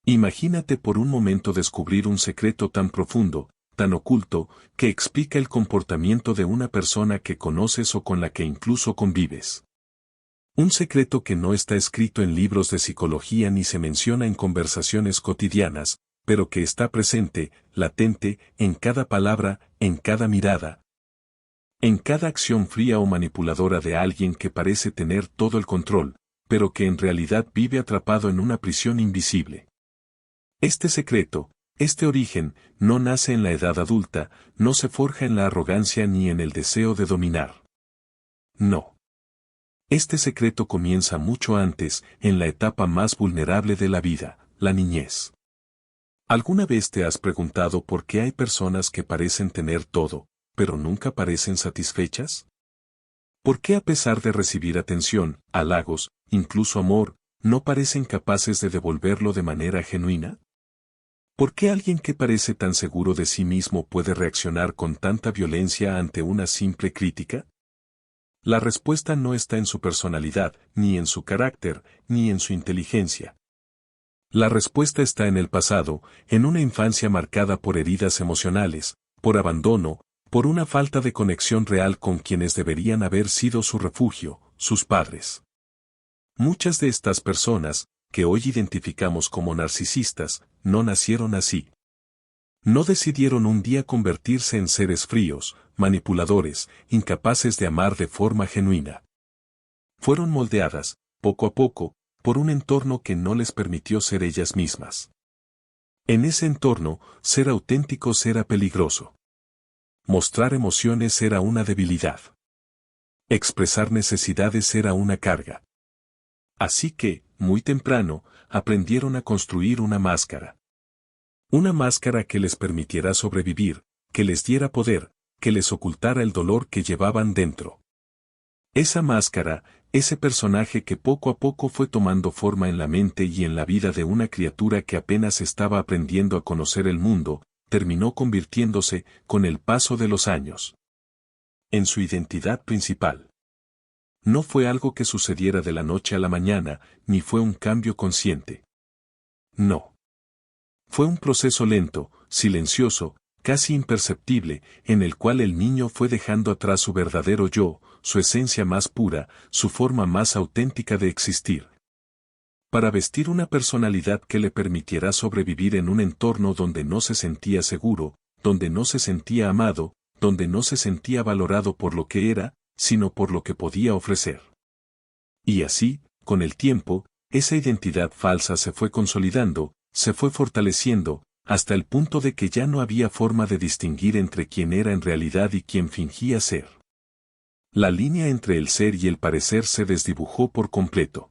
Imagínate por un momento descubrir un secreto tan profundo, tan oculto, que explica el comportamiento de una persona que conoces o con la que incluso convives. Un secreto que no está escrito en libros de psicología ni se menciona en conversaciones cotidianas, pero que está presente, latente, en cada palabra, en cada mirada, en cada acción fría o manipuladora de alguien que parece tener todo el control, pero que en realidad vive atrapado en una prisión invisible. Este secreto, este origen, no nace en la edad adulta, no se forja en la arrogancia ni en el deseo de dominar. No. Este secreto comienza mucho antes, en la etapa más vulnerable de la vida, la niñez. ¿Alguna vez te has preguntado por qué hay personas que parecen tener todo, pero nunca parecen satisfechas? ¿Por qué a pesar de recibir atención, halagos, incluso amor, no parecen capaces de devolverlo de manera genuina? ¿Por qué alguien que parece tan seguro de sí mismo puede reaccionar con tanta violencia ante una simple crítica? La respuesta no está en su personalidad, ni en su carácter, ni en su inteligencia. La respuesta está en el pasado, en una infancia marcada por heridas emocionales, por abandono, por una falta de conexión real con quienes deberían haber sido su refugio, sus padres. Muchas de estas personas, que hoy identificamos como narcisistas, no nacieron así. No decidieron un día convertirse en seres fríos, manipuladores, incapaces de amar de forma genuina. Fueron moldeadas, poco a poco, por un entorno que no les permitió ser ellas mismas. En ese entorno, ser auténticos era peligroso. Mostrar emociones era una debilidad. Expresar necesidades era una carga. Así que, muy temprano, aprendieron a construir una máscara. Una máscara que les permitiera sobrevivir, que les diera poder, que les ocultara el dolor que llevaban dentro. Esa máscara, ese personaje que poco a poco fue tomando forma en la mente y en la vida de una criatura que apenas estaba aprendiendo a conocer el mundo, terminó convirtiéndose, con el paso de los años, en su identidad principal. No fue algo que sucediera de la noche a la mañana, ni fue un cambio consciente. No. Fue un proceso lento, silencioso, casi imperceptible, en el cual el niño fue dejando atrás su verdadero yo, su esencia más pura, su forma más auténtica de existir. Para vestir una personalidad que le permitiera sobrevivir en un entorno donde no se sentía seguro, donde no se sentía amado, donde no se sentía valorado por lo que era, sino por lo que podía ofrecer. Y así, con el tiempo, esa identidad falsa se fue consolidando, se fue fortaleciendo, hasta el punto de que ya no había forma de distinguir entre quién era en realidad y quién fingía ser. La línea entre el ser y el parecer se desdibujó por completo.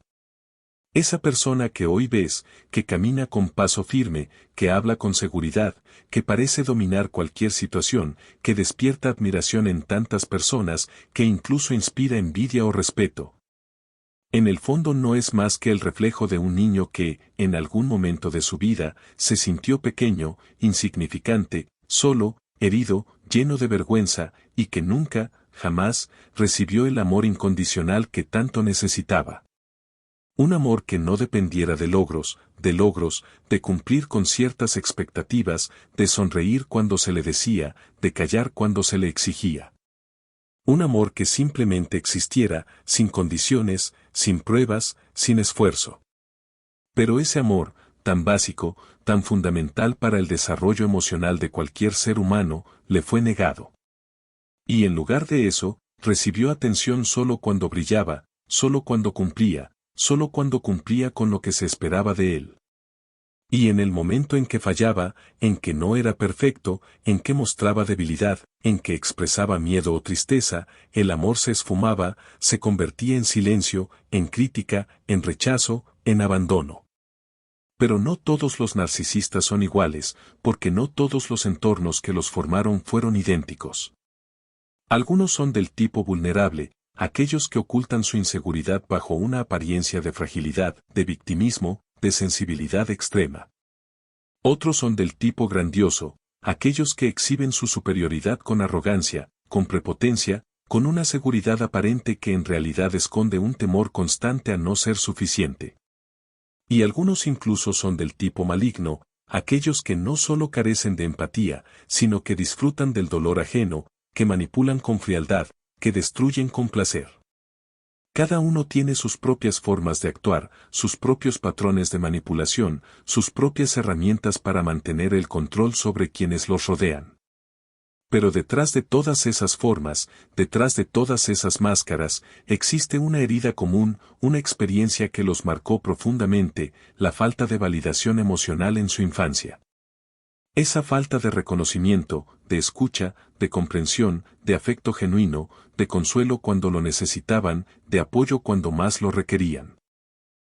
Esa persona que hoy ves, que camina con paso firme, que habla con seguridad, que parece dominar cualquier situación, que despierta admiración en tantas personas, que incluso inspira envidia o respeto. En el fondo no es más que el reflejo de un niño que, en algún momento de su vida, se sintió pequeño, insignificante, solo, herido, lleno de vergüenza, y que nunca, jamás, recibió el amor incondicional que tanto necesitaba. Un amor que no dependiera de logros, de cumplir con ciertas expectativas, de sonreír cuando se le decía, de callar cuando se le exigía. Un amor que simplemente existiera, sin condiciones, sin pruebas, sin esfuerzo. Pero ese amor, tan básico, tan fundamental para el desarrollo emocional de cualquier ser humano, le fue negado. Y en lugar de eso, recibió atención solo cuando brillaba, solo cuando cumplía con lo que se esperaba de él. Y en el momento en que fallaba, en que no era perfecto, en que mostraba debilidad, en que expresaba miedo o tristeza, el amor se esfumaba, se convertía en silencio, en crítica, en rechazo, en abandono. Pero no todos los narcisistas son iguales, porque no todos los entornos que los formaron fueron idénticos. Algunos son del tipo vulnerable, aquellos que ocultan su inseguridad bajo una apariencia de fragilidad, de victimismo, de sensibilidad extrema. Otros son del tipo grandioso, aquellos que exhiben su superioridad con arrogancia, con prepotencia, con una seguridad aparente que en realidad esconde un temor constante a no ser suficiente. Y algunos incluso son del tipo maligno, aquellos que no solo carecen de empatía, sino que disfrutan del dolor ajeno, que manipulan con frialdad, que destruyen con placer. Cada uno tiene sus propias formas de actuar, sus propios patrones de manipulación, sus propias herramientas para mantener el control sobre quienes los rodean. Pero detrás de todas esas formas, detrás de todas esas máscaras, existe una herida común, una experiencia que los marcó profundamente, la falta de validación emocional en su infancia. Esa falta de reconocimiento, de escucha, de comprensión, de afecto genuino, de consuelo cuando lo necesitaban, de apoyo cuando más lo requerían.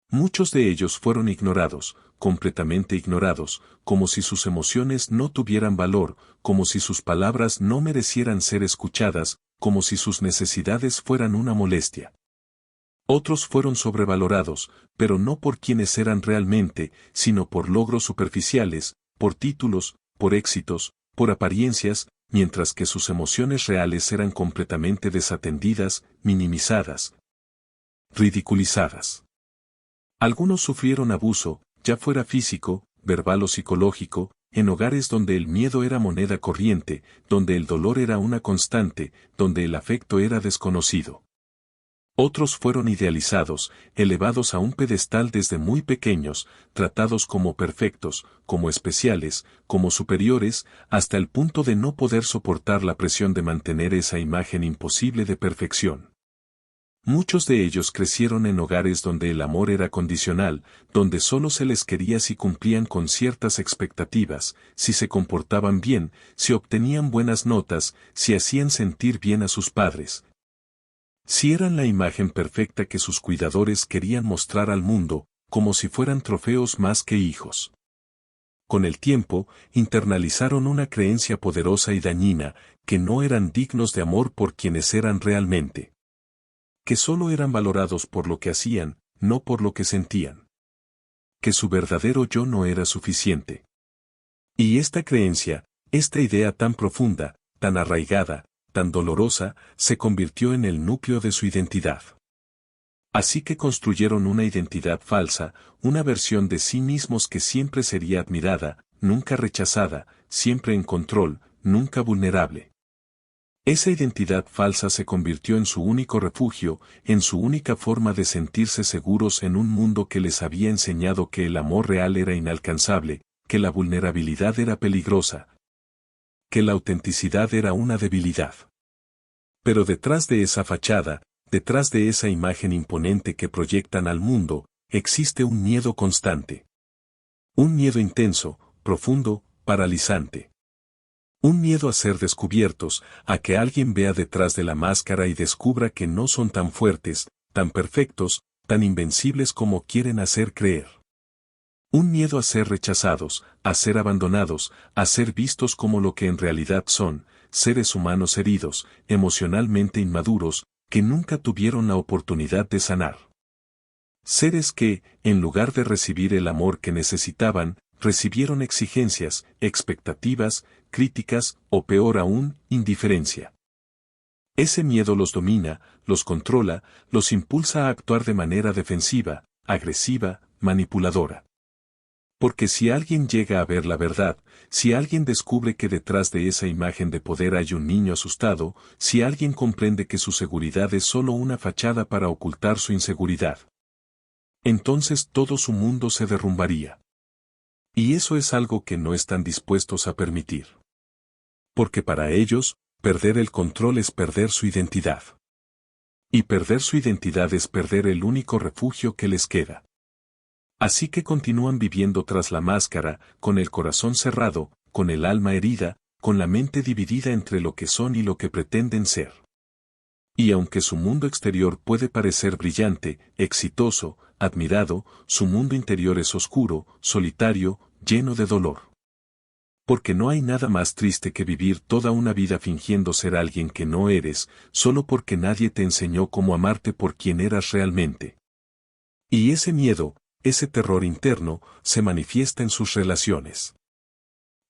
Muchos de ellos fueron ignorados, completamente ignorados, como si sus emociones no tuvieran valor, como si sus palabras no merecieran ser escuchadas, como si sus necesidades fueran una molestia. Otros fueron sobrevalorados, pero no por quienes eran realmente, sino por logros superficiales, por títulos, por éxitos, por apariencias, mientras que sus emociones reales eran completamente desatendidas, minimizadas, ridiculizadas. Algunos sufrieron abuso, ya fuera físico, verbal o psicológico, en hogares donde el miedo era moneda corriente, donde el dolor era una constante, donde el afecto era desconocido. Otros fueron idealizados, elevados a un pedestal desde muy pequeños, tratados como perfectos, como especiales, como superiores, hasta el punto de no poder soportar la presión de mantener esa imagen imposible de perfección. Muchos de ellos crecieron en hogares donde el amor era condicional, donde solo se les quería si cumplían con ciertas expectativas, si se comportaban bien, si obtenían buenas notas, si hacían sentir bien a sus padres. Si eran la imagen perfecta que sus cuidadores querían mostrar al mundo, como si fueran trofeos más que hijos. Con el tiempo, internalizaron una creencia poderosa y dañina, que no eran dignos de amor por quienes eran realmente. Que solo eran valorados por lo que hacían, no por lo que sentían. Que su verdadero yo no era suficiente. Y esta creencia, esta idea tan profunda, tan arraigada, tan dolorosa, se convirtió en el núcleo de su identidad. Así que construyeron una identidad falsa, una versión de sí mismos que siempre sería admirada, nunca rechazada, siempre en control, nunca vulnerable. Esa identidad falsa se convirtió en su único refugio, en su única forma de sentirse seguros en un mundo que les había enseñado que el amor real era inalcanzable, que la vulnerabilidad era peligrosa, que la autenticidad era una debilidad. Pero detrás de esa fachada, detrás de esa imagen imponente que proyectan al mundo, existe un miedo constante. Un miedo intenso, profundo, paralizante. Un miedo a ser descubiertos, a que alguien vea detrás de la máscara y descubra que no son tan fuertes, tan perfectos, tan invencibles como quieren hacer creer. Un miedo a ser rechazados, a ser abandonados, a ser vistos como lo que en realidad son, seres humanos heridos, emocionalmente inmaduros, que nunca tuvieron la oportunidad de sanar. Seres que, en lugar de recibir el amor que necesitaban, recibieron exigencias, expectativas, críticas o peor aún, indiferencia. Ese miedo los domina, los controla, los impulsa a actuar de manera defensiva, agresiva, manipuladora. Porque si alguien llega a ver la verdad, si alguien descubre que detrás de esa imagen de poder hay un niño asustado, si alguien comprende que su seguridad es solo una fachada para ocultar su inseguridad, entonces todo su mundo se derrumbaría. Y eso es algo que no están dispuestos a permitir. Porque para ellos, perder el control es perder su identidad. Y perder su identidad es perder el único refugio que les queda. Así que continúan viviendo tras la máscara, con el corazón cerrado, con el alma herida, con la mente dividida entre lo que son y lo que pretenden ser. Y aunque su mundo exterior puede parecer brillante, exitoso, admirado, su mundo interior es oscuro, solitario, lleno de dolor. Porque no hay nada más triste que vivir toda una vida fingiendo ser alguien que no eres, solo porque nadie te enseñó cómo amarte por quien eras realmente. Y ese miedo, ese terror interno, se manifiesta en sus relaciones.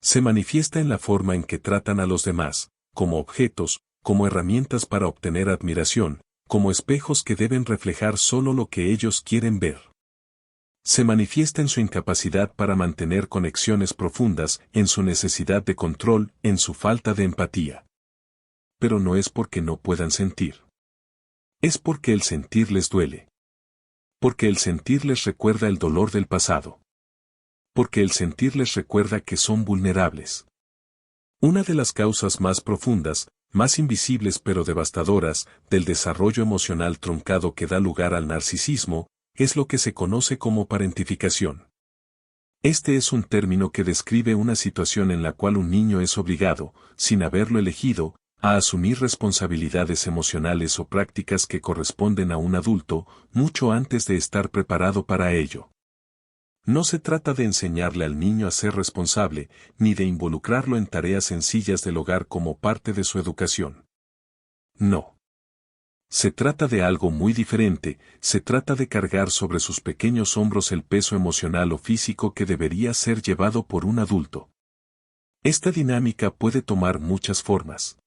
Se manifiesta en la forma en que tratan a los demás, como objetos, como herramientas para obtener admiración, como espejos que deben reflejar solo lo que ellos quieren ver. Se manifiesta en su incapacidad para mantener conexiones profundas, en su necesidad de control, en su falta de empatía. Pero no es porque no puedan sentir. Es porque el sentir les duele. Porque el sentir les recuerda el dolor del pasado. Porque el sentir les recuerda que son vulnerables. Una de las causas más profundas, más invisibles pero devastadoras, del desarrollo emocional truncado que da lugar al narcisismo, es lo que se conoce como parentificación. Este es un término que describe una situación en la cual un niño es obligado, sin haberlo elegido, a asumir responsabilidades emocionales o prácticas que corresponden a un adulto, mucho antes de estar preparado para ello. No se trata de enseñarle al niño a ser responsable, ni de involucrarlo en tareas sencillas del hogar como parte de su educación. No. Se trata de algo muy diferente, se trata de cargar sobre sus pequeños hombros el peso emocional o físico que debería ser llevado por un adulto. Esta dinámica puede tomar muchas formas.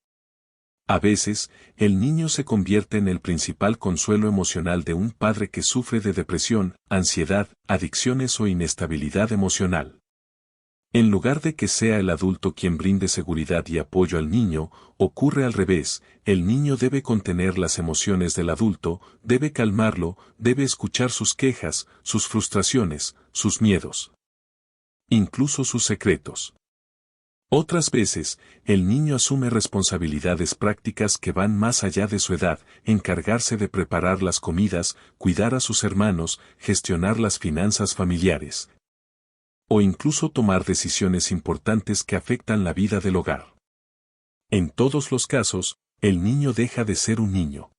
A veces, el niño se convierte en el principal consuelo emocional de un padre que sufre de depresión, ansiedad, adicciones o inestabilidad emocional. En lugar de que sea el adulto quien brinde seguridad y apoyo al niño, ocurre al revés, el niño debe contener las emociones del adulto, debe calmarlo, debe escuchar sus quejas, sus frustraciones, sus miedos. Incluso sus secretos. Otras veces, el niño asume responsabilidades prácticas que van más allá de su edad, encargarse de preparar las comidas, cuidar a sus hermanos, gestionar las finanzas familiares. O incluso tomar decisiones importantes que afectan la vida del hogar. En todos los casos, el niño deja de ser un niño.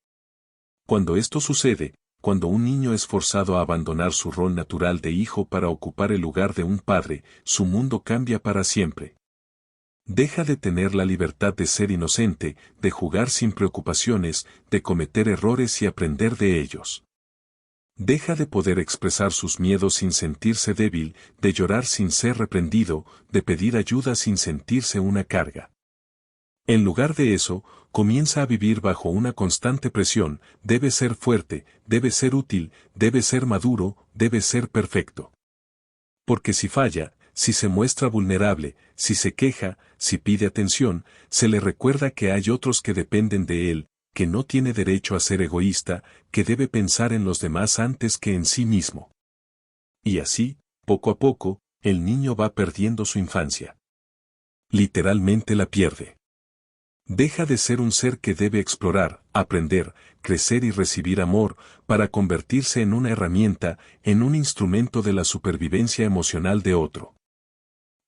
Cuando esto sucede, cuando un niño es forzado a abandonar su rol natural de hijo para ocupar el lugar de un padre, su mundo cambia para siempre. Deja de tener la libertad de ser inocente, de jugar sin preocupaciones, de cometer errores y aprender de ellos. Deja de poder expresar sus miedos sin sentirse débil, de llorar sin ser reprendido, de pedir ayuda sin sentirse una carga. En lugar de eso, comienza a vivir bajo una constante presión, debe ser fuerte, debe ser útil, debe ser maduro, debe ser perfecto. Porque si falla, si se muestra vulnerable, si se queja, si pide atención, se le recuerda que hay otros que dependen de él, que no tiene derecho a ser egoísta, que debe pensar en los demás antes que en sí mismo. Y así, poco a poco, el niño va perdiendo su infancia. Literalmente la pierde. Deja de ser un ser que debe explorar, aprender, crecer y recibir amor, para convertirse en una herramienta, en un instrumento de la supervivencia emocional de otro.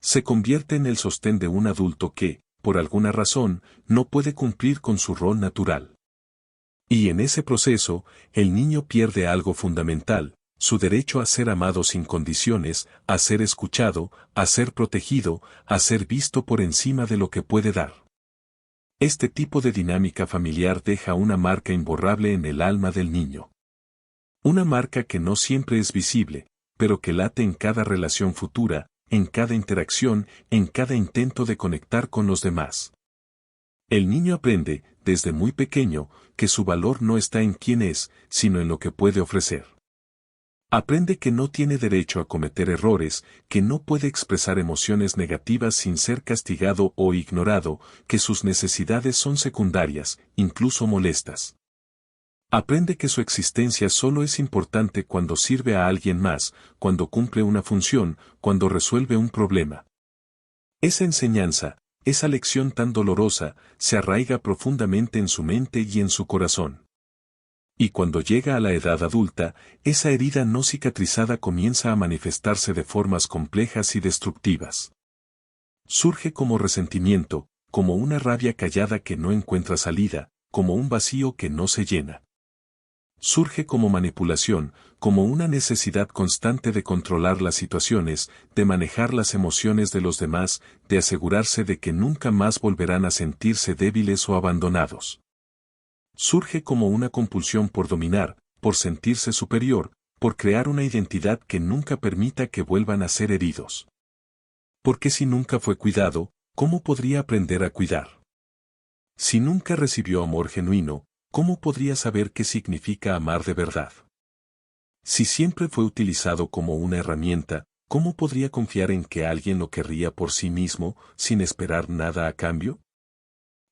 Se convierte en el sostén de un adulto que, por alguna razón, no puede cumplir con su rol natural. Y en ese proceso, el niño pierde algo fundamental, su derecho a ser amado sin condiciones, a ser escuchado, a ser protegido, a ser visto por encima de lo que puede dar. Este tipo de dinámica familiar deja una marca imborrable en el alma del niño. Una marca que no siempre es visible, pero que late en cada relación futura, en cada interacción, en cada intento de conectar con los demás. El niño aprende, desde muy pequeño, que su valor no está en quién es, sino en lo que puede ofrecer. Aprende que no tiene derecho a cometer errores, que no puede expresar emociones negativas sin ser castigado o ignorado, que sus necesidades son secundarias, incluso molestas. Aprende que su existencia solo es importante cuando sirve a alguien más, cuando cumple una función, cuando resuelve un problema. Esa enseñanza, esa lección tan dolorosa, se arraiga profundamente en su mente y en su corazón. Y cuando llega a la edad adulta, esa herida no cicatrizada comienza a manifestarse de formas complejas y destructivas. Surge como resentimiento, como una rabia callada que no encuentra salida, como un vacío que no se llena. Surge como manipulación, como una necesidad constante de controlar las situaciones, de manejar las emociones de los demás, de asegurarse de que nunca más volverán a sentirse débiles o abandonados. Surge como una compulsión por dominar, por sentirse superior, por crear una identidad que nunca permita que vuelvan a ser heridos. Porque si nunca fue cuidado, ¿cómo podría aprender a cuidar? Si nunca recibió amor genuino, ¿cómo podría saber qué significa amar de verdad? Si siempre fue utilizado como una herramienta, ¿cómo podría confiar en que alguien lo querría por sí mismo, sin esperar nada a cambio?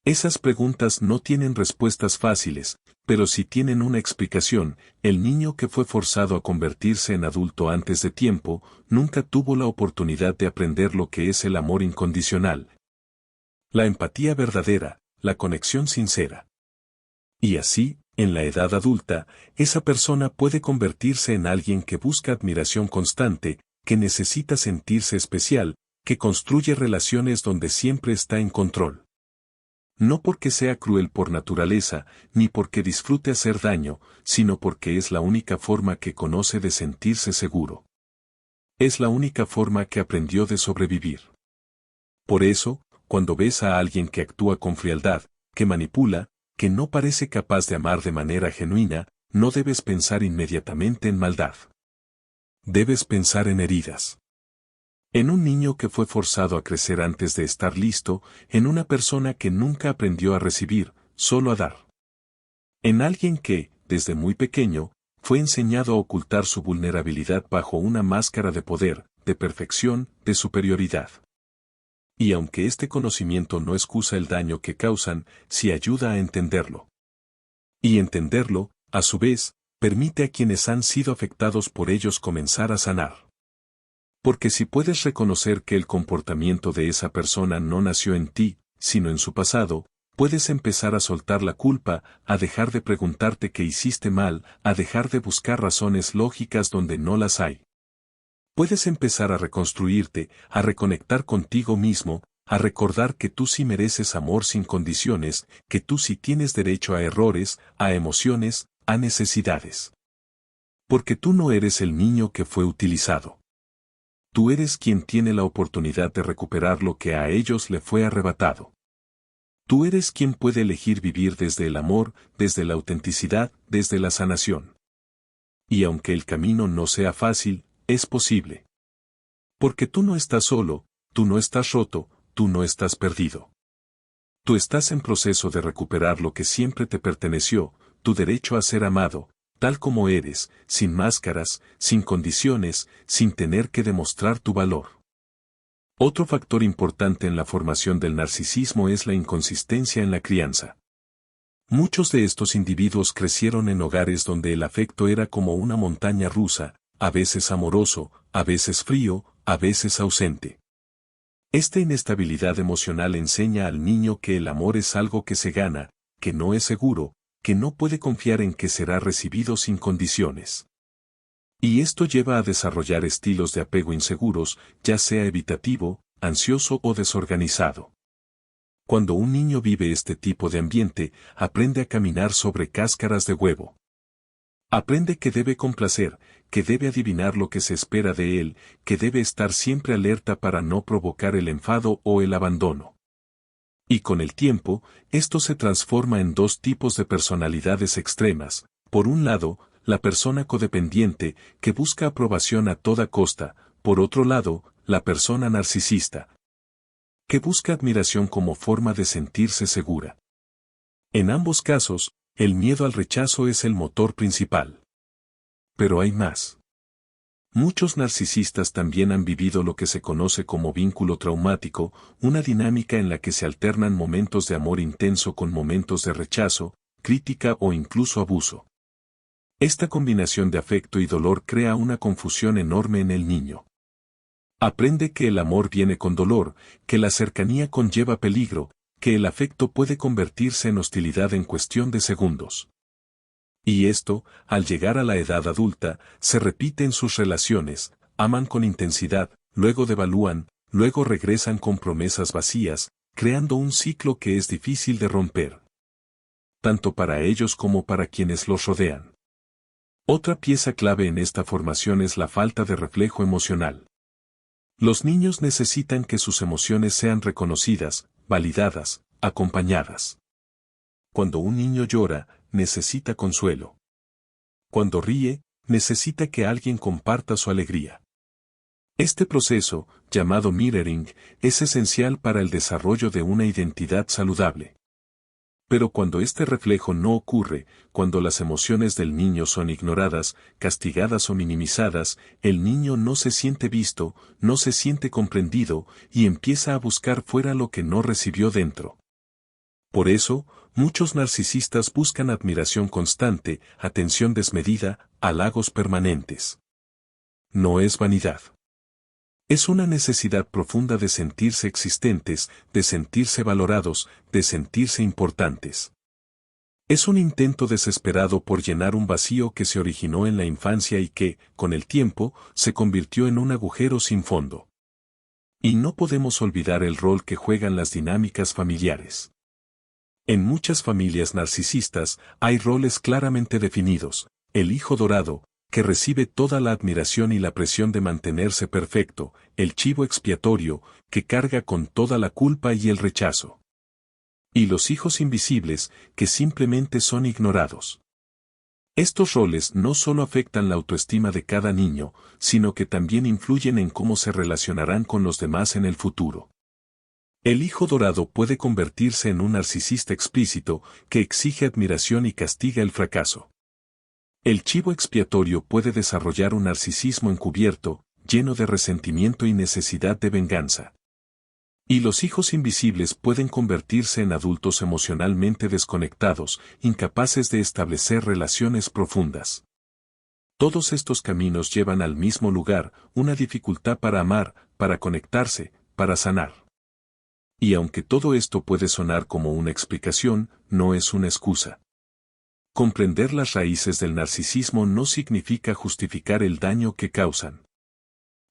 Esas preguntas no tienen respuestas fáciles, pero sí tienen una explicación. El niño que fue forzado a convertirse en adulto antes de tiempo, nunca tuvo la oportunidad de aprender lo que es el amor incondicional, la empatía verdadera, la conexión sincera. Y así, en la edad adulta, esa persona puede convertirse en alguien que busca admiración constante, que necesita sentirse especial, que construye relaciones donde siempre está en control. No porque sea cruel por naturaleza, ni porque disfrute hacer daño, sino porque es la única forma que conoce de sentirse seguro. Es la única forma que aprendió de sobrevivir. Por eso, cuando ves a alguien que actúa con frialdad, que manipula, que no parece capaz de amar de manera genuina, no debes pensar inmediatamente en maldad. Debes pensar en heridas. En un niño que fue forzado a crecer antes de estar listo, en una persona que nunca aprendió a recibir, solo a dar. En alguien que, desde muy pequeño, fue enseñado a ocultar su vulnerabilidad bajo una máscara de poder, de perfección, de superioridad. Y aunque este conocimiento no excusa el daño que causan, sí ayuda a entenderlo. Y entenderlo, a su vez, permite a quienes han sido afectados por ellos comenzar a sanar. Porque si puedes reconocer que el comportamiento de esa persona no nació en ti, sino en su pasado, puedes empezar a soltar la culpa, a dejar de preguntarte qué hiciste mal, a dejar de buscar razones lógicas donde no las hay. Puedes empezar a reconstruirte, a reconectar contigo mismo, a recordar que tú sí mereces amor sin condiciones, que tú sí tienes derecho a errores, a emociones, a necesidades. Porque tú no eres el niño que fue utilizado. Tú eres quien tiene la oportunidad de recuperar lo que a ellos le fue arrebatado. Tú eres quien puede elegir vivir desde el amor, desde la autenticidad, desde la sanación. Y aunque el camino no sea fácil, es posible. Porque tú no estás solo, tú no estás roto, tú no estás perdido. Tú estás en proceso de recuperar lo que siempre te perteneció, tu derecho a ser amado, tal como eres, sin máscaras, sin condiciones, sin tener que demostrar tu valor. Otro factor importante en la formación del narcisismo es la inconsistencia en la crianza. Muchos de estos individuos crecieron en hogares donde el afecto era como una montaña rusa, a veces amoroso, a veces frío, a veces ausente. Esta inestabilidad emocional enseña al niño que el amor es algo que se gana, que no es seguro, que no puede confiar en que será recibido sin condiciones. Y esto lleva a desarrollar estilos de apego inseguros, ya sea evitativo, ansioso o desorganizado. Cuando un niño vive este tipo de ambiente, aprende a caminar sobre cáscaras de huevo. Aprende que debe complacer, que debe adivinar lo que se espera de él, que debe estar siempre alerta para no provocar el enfado o el abandono. Y con el tiempo, esto se transforma en dos tipos de personalidades extremas. Por un lado, la persona codependiente, que busca aprobación a toda costa; por otro lado, la persona narcisista, que busca admiración como forma de sentirse segura. En ambos casos, el miedo al rechazo es el motor principal. Pero hay más. Muchos narcisistas también han vivido lo que se conoce como vínculo traumático, una dinámica en la que se alternan momentos de amor intenso con momentos de rechazo, crítica o incluso abuso. Esta combinación de afecto y dolor crea una confusión enorme en el niño. Aprende que el amor viene con dolor, que la cercanía conlleva peligro, que el afecto puede convertirse en hostilidad en cuestión de segundos. Y esto, al llegar a la edad adulta, se repite en sus relaciones: aman con intensidad, luego devalúan, luego regresan con promesas vacías, creando un ciclo que es difícil de romper. Tanto para ellos como para quienes los rodean. Otra pieza clave en esta formación es la falta de reflejo emocional. Los niños necesitan que sus emociones sean reconocidas, validadas, acompañadas. Cuando un niño llora, necesita consuelo. Cuando ríe, necesita que alguien comparta su alegría. Este proceso, llamado mirroring, es esencial para el desarrollo de una identidad saludable. Pero cuando este reflejo no ocurre, cuando las emociones del niño son ignoradas, castigadas o minimizadas, el niño no se siente visto, no se siente comprendido, y empieza a buscar fuera lo que no recibió dentro. Por eso, muchos narcisistas buscan admiración constante, atención desmedida, halagos permanentes. No es vanidad. Es una necesidad profunda de sentirse existentes, de sentirse valorados, de sentirse importantes. Es un intento desesperado por llenar un vacío que se originó en la infancia y que, con el tiempo, se convirtió en un agujero sin fondo. Y no podemos olvidar el rol que juegan las dinámicas familiares. En muchas familias narcisistas hay roles claramente definidos: el hijo dorado, que recibe toda la admiración y la presión de mantenerse perfecto; el chivo expiatorio, que carga con toda la culpa y el rechazo; y los hijos invisibles, que simplemente son ignorados. Estos roles no solo afectan la autoestima de cada niño, sino que también influyen en cómo se relacionarán con los demás en el futuro. El hijo dorado puede convertirse en un narcisista explícito, que exige admiración y castiga el fracaso. El chivo expiatorio puede desarrollar un narcisismo encubierto, lleno de resentimiento y necesidad de venganza. Y los hijos invisibles pueden convertirse en adultos emocionalmente desconectados, incapaces de establecer relaciones profundas. Todos estos caminos llevan al mismo lugar: una dificultad para amar, para conectarse, para sanar. Y aunque todo esto puede sonar como una explicación, no es una excusa. Comprender las raíces del narcisismo no significa justificar el daño que causan.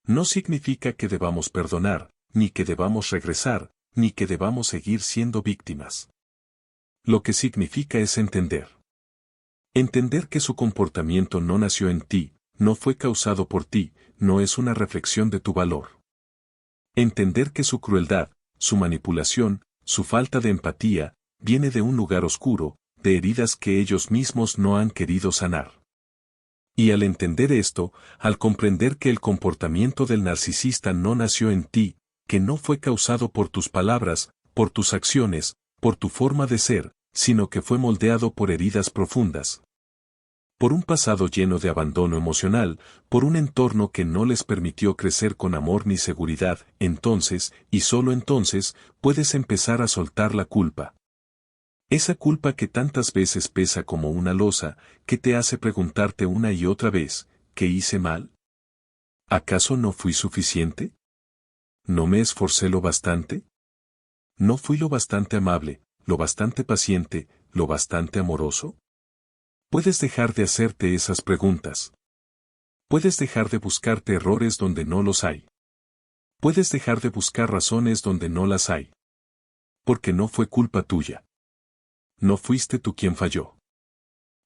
No significa que debamos perdonar, ni que debamos regresar, ni que debamos seguir siendo víctimas. Lo que significa es entender. Entender que su comportamiento no nació en ti, no fue causado por ti, no es una reflexión de tu valor. Entender que su crueldad, su manipulación, su falta de empatía, viene de un lugar oscuro, de heridas que ellos mismos no han querido sanar. Y al entender esto, al comprender que el comportamiento del narcisista no nació en ti, que no fue causado por tus palabras, por tus acciones, por tu forma de ser, sino que fue moldeado por heridas profundas, por un pasado lleno de abandono emocional, por un entorno que no les permitió crecer con amor ni seguridad, entonces, y solo entonces, puedes empezar a soltar la culpa. Esa culpa que tantas veces pesa como una losa, que te hace preguntarte una y otra vez: ¿qué hice mal? ¿Acaso no fui suficiente? ¿No me esforcé lo bastante? ¿No fui lo bastante amable, lo bastante paciente, lo bastante amoroso? Puedes dejar de hacerte esas preguntas. Puedes dejar de buscarte errores donde no los hay. Puedes dejar de buscar razones donde no las hay. Porque no fue culpa tuya. No fuiste tú quien falló.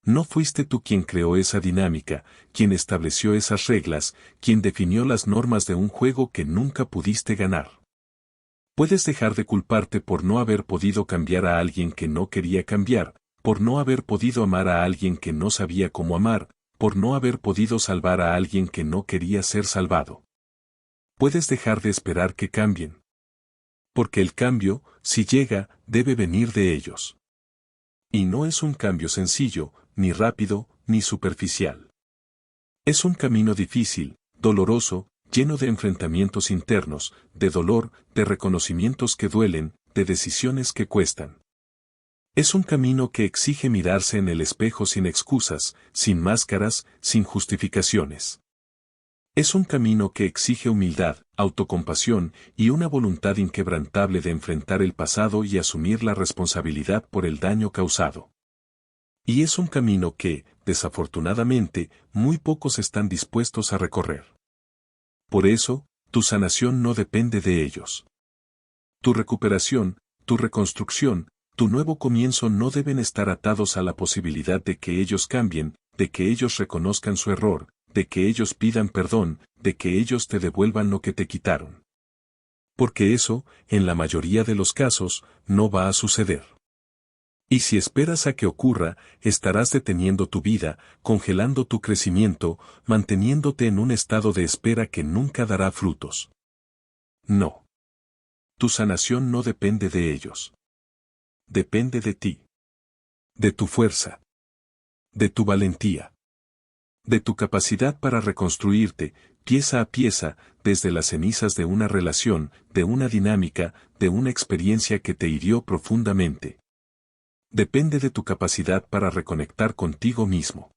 No fuiste tú quien creó esa dinámica, quien estableció esas reglas, quien definió las normas de un juego que nunca pudiste ganar. Puedes dejar de culparte por no haber podido cambiar a alguien que no quería cambiar, por no haber podido amar a alguien que no sabía cómo amar, por no haber podido salvar a alguien que no quería ser salvado. Puedes dejar de esperar que cambien. Porque el cambio, si llega, debe venir de ellos. Y no es un cambio sencillo, ni rápido, ni superficial. Es un camino difícil, doloroso, lleno de enfrentamientos internos, de dolor, de reconocimientos que duelen, de decisiones que cuestan. Es un camino que exige mirarse en el espejo sin excusas, sin máscaras, sin justificaciones. Es un camino que exige humildad, autocompasión y una voluntad inquebrantable de enfrentar el pasado y asumir la responsabilidad por el daño causado. Y es un camino que, desafortunadamente, muy pocos están dispuestos a recorrer. Por eso, tu sanación no depende de ellos. Tu recuperación, tu reconstrucción, tu nuevo comienzo no deben estar atados a la posibilidad de que ellos cambien, de que ellos reconozcan su error, de que ellos pidan perdón, de que ellos te devuelvan lo que te quitaron. Porque eso, en la mayoría de los casos, no va a suceder. Y si esperas a que ocurra, estarás deteniendo tu vida, congelando tu crecimiento, manteniéndote en un estado de espera que nunca dará frutos. No. Tu sanación no depende de ellos. Depende de ti. de tu fuerza, de tu valentía, de tu capacidad para reconstruirte, pieza a pieza, desde las cenizas de una relación, de una dinámica, de una experiencia que te hirió profundamente. Depende de tu capacidad para reconectar contigo mismo.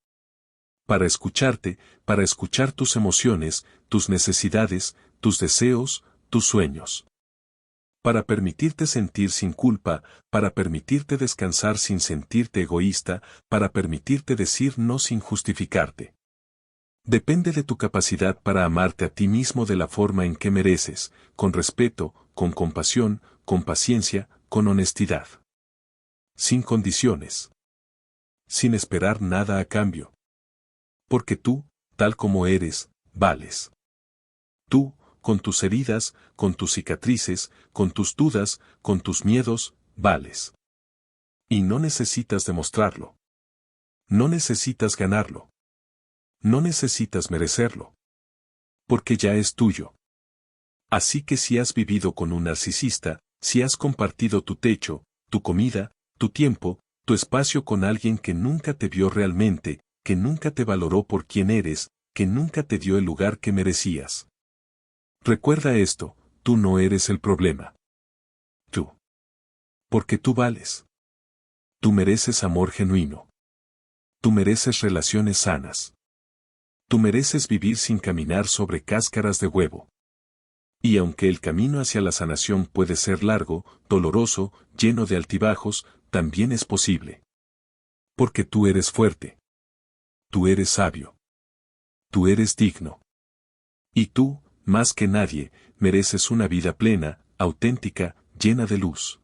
Para escucharte, para escuchar tus emociones, tus necesidades, tus deseos, tus sueños. Para permitirte sentir sin culpa, para permitirte descansar sin sentirte egoísta, para permitirte decir no sin justificarte. Depende de tu capacidad para amarte a ti mismo de la forma en que mereces, con respeto, con compasión, con paciencia, con honestidad. Sin condiciones. Sin esperar nada a cambio. Porque tú, tal como eres, vales. Tú, con tus heridas, con tus cicatrices, con tus dudas, con tus miedos, vales. Y no necesitas demostrarlo. No necesitas ganarlo. No necesitas merecerlo. Porque ya es tuyo. Así que si has vivido con un narcisista, si has compartido tu techo, tu comida, tu tiempo, tu espacio con alguien que nunca te vio realmente, que nunca te valoró por quien eres, que nunca te dio el lugar que merecías. Recuerda esto, tú no eres el problema. Tú. Porque tú vales. Tú mereces amor genuino. Tú mereces relaciones sanas. Tú mereces vivir sin caminar sobre cáscaras de huevo. Y aunque el camino hacia la sanación puede ser largo, doloroso, lleno de altibajos, también es posible. Porque tú eres fuerte. Tú eres sabio. Tú eres digno. Y tú, más que nadie, mereces una vida plena, auténtica, llena de luz.